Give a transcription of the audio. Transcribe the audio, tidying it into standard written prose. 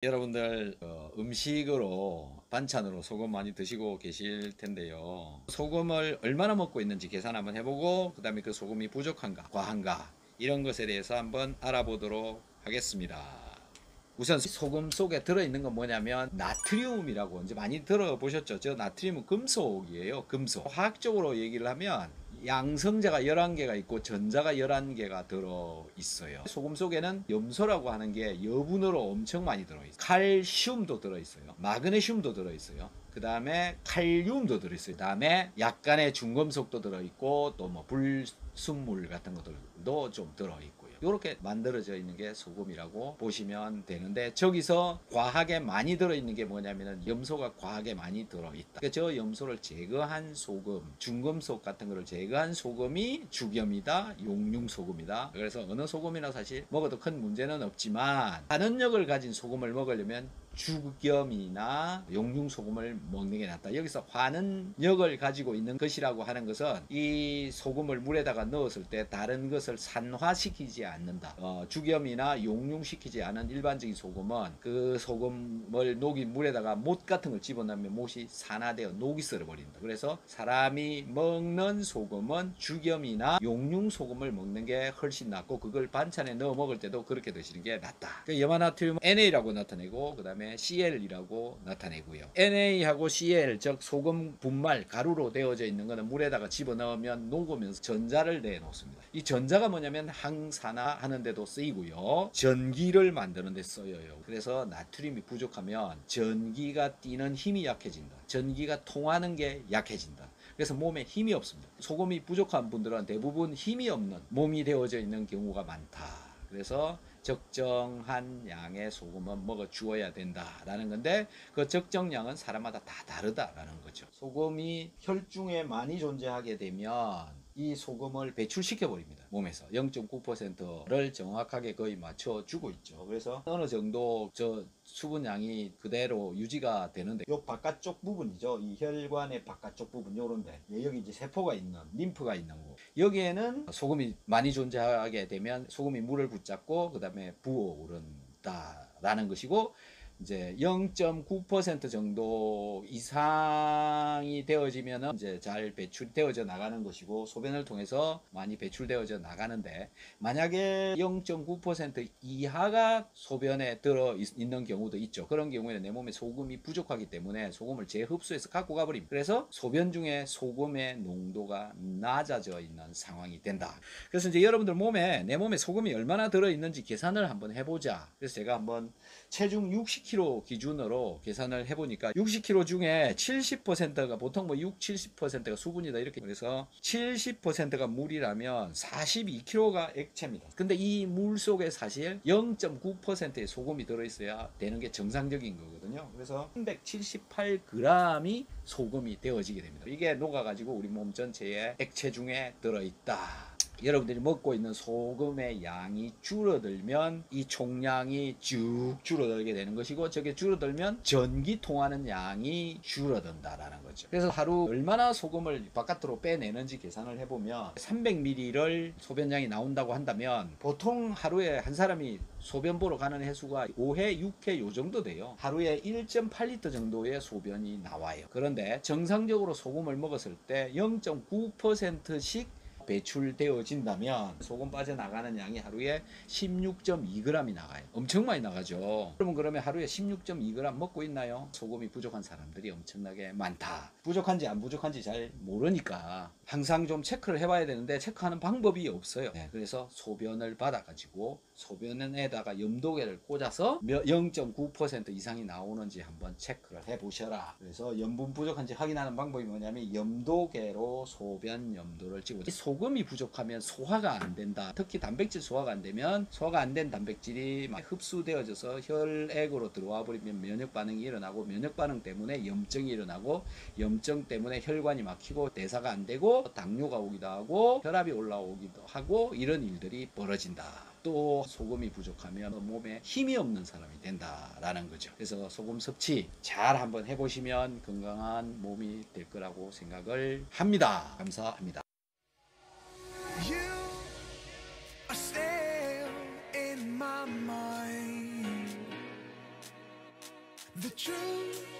여러분들 음식으로 반찬으로 소금 많이 드시고 계실 텐데요. 소금을 얼마나 먹고 있는지 계산 한번 해보고 그 다음에 그 소금이 부족한가 과한가 이런 것에 대해서 한번 알아보도록 하겠습니다. 우선 소금 속에 들어있는 건 뭐냐면 나트륨이라고 이제 많이 들어보셨죠? 저 나트륨은 금속이에요. 금속. 과학적으로 얘기를 하면 양성자가 11개가 있고 전자가 11개가 들어있어요. 소금 속에는 염소라고 하는 게 여분으로 엄청 많이 들어있어요. 칼슘도 들어있어요. 마그네슘도 들어있어요. 그 다음에 칼륨도 들어있어요. 그 다음에 약간의 중금속도 들어있고 또 뭐 불순물 같은 것들도 좀 들어있고요. 이렇게 만들어져 있는 게 소금이라고 보시면 되는데, 저기서 과하게 많이 들어있는 게 뭐냐면은 염소가 과하게 많이 들어있다. 그러니까 저 염소를 제거한 소금, 중금속 같은 거를 제거한 소금이 죽염이다, 용융소금이다. 그래서 어느 소금이나 사실 먹어도 큰 문제는 없지만 한은력을 가진 소금을 먹으려면 죽염이나 용융소금을 먹는 게 낫다. 여기서 환은력을 가지고 있는 것이라고 하는 것은 이 소금을 물에다가 넣었을 때 다른 것을 산화시키지 않는다. 죽염이나 용융시키지 않은 일반적인 소금은 그 소금을 녹인 물에다가 못 같은 걸 집어넣으면 못이 산화되어 녹이 썰어버린다. 그래서 사람이 먹는 소금은 죽염이나 용융소금을 먹는 게 훨씬 낫고, 그걸 반찬에 넣어 먹을 때도 그렇게 드시는 게 낫다. 그 염화나트륨 NA라고 나타내고 그 다음에 CL이라고 나타내고요. Na하고 CL, 즉 소금 분말 가루로 되어져 있는 것은 물에다가 집어넣으면 녹으면서 전자를 내놓습니다. 이 전자가 뭐냐면 항산화하는 데도 쓰이고요, 전기를 만드는 데 쓰여요. 그래서 나트륨이 부족하면 전기가 뛰는 힘이 약해진다. 전기가 통하는 게 약해진다. 그래서 몸에 힘이 없습니다. 소금이 부족한 분들은 대부분 힘이 없는 몸이 되어져 있는 경우가 많다. 그래서 적정한 양의 소금은 먹어 주어야 된다라는 건데, 그 적정량은 사람마다 다 다르다라는 거죠. 소금이 혈중에 많이 존재하게 되면 이 소금을 배출시켜 버립니다. 몸에서 0.9%를 정확하게 거의 맞춰 주고 있죠. 그래서 어느 정도 저 수분량이 그대로 유지가 되는데, 요 바깥쪽 부분이죠. 이 혈관의 바깥쪽 부분, 요런데 여기 이제 세포가 있는 림프가 있는 곳, 여기에는 소금이 많이 존재하게 되면 소금이 물을 붙잡고 그 다음에 부어오른다라는 것이고, 이제 0.9% 정도 이상이 되어지면은 이제 잘 배출되어져 나가는 것이고, 소변을 통해서 많이 배출되어져 나가는데, 만약에 0.9% 이하가 소변에 들어 있는 경우도 있죠. 그런 경우에는 내 몸에 소금이 부족하기 때문에 소금을 재흡수해서 갖고 가버립니다. 그래서 소변 중에 소금의 농도가 낮아져 있는 상황이 된다. 그래서 이제 여러분들 몸에, 내 몸에 소금이 얼마나 들어 있는지 계산을 한번 해보자. 그래서 제가 한번 체중 60kg 기준으로 계산을 해보니까 60kg 중에 70%가 보통 뭐 6, 70%가 수분이다 이렇게, 그래서 70%가 물이라면 42kg가 액체입니다. 근데 이 물 속에 사실 0.9%의 소금이 들어있어야 되는 게 정상적인 거거든요. 그래서 378g이 소금이 되어지게 됩니다. 이게 녹아가지고 우리 몸 전체의 액체 중에 들어있다. 여러분들이 먹고 있는 소금의 양이 줄어들면 이 총량이 쭉 줄어들게 되는 것이고, 저게 줄어들면 전기 통하는 양이 줄어든다라는 거죠. 그래서 하루 얼마나 소금을 바깥으로 빼내는지 계산을 해보면 300ml를 소변량이 나온다고 한다면 보통 하루에 한 사람이 소변 보러 가는 횟수가 5회, 6회 요 정도 돼요. 하루에 1.8리터 정도의 소변이 나와요. 그런데 정상적으로 소금을 먹었을 때 0.9%씩 배출되어진다면 소금 빠져나가는 양이 하루에 16.2g이 나가요. 엄청 많이 나가죠. 그러면 하루에 16.2g 먹고 있나요? 소금이 부족한 사람들이 엄청나게 많다. 부족한지 안 부족한지 잘 모르니까 항상 좀 체크를 해봐야 되는데 체크하는 방법이 없어요. 그래서 소변을 받아가지고 소변에다가 염도계를 꽂아서 0.9% 이상이 나오는지 한번 체크를 해보셔라. 그래서 염분 부족한지 확인하는 방법이 뭐냐면 염도계로 소변 염도를 찍고, 소금이 부족하면 소화가 안 된다. 특히 단백질 소화가 안 되면 소화가 안 된 단백질이 흡수되어져서 혈액으로 들어와 버리면 면역 반응이 일어나고, 면역 반응 때문에 염증이 일어나고, 염증 때문에 혈관이 막히고 대사가 안 되고 당뇨가 오기도 하고 혈압이 올라오기도 하고, 이런 일들이 벌어진다. 또 소금이 부족하면 몸에 힘이 없는 사람이 된다라는 거죠. 그래서 소금 섭취 잘 한번 해보시면 건강한 몸이 될 거라고 생각을 합니다. 감사합니다. You are still in my mind. The truth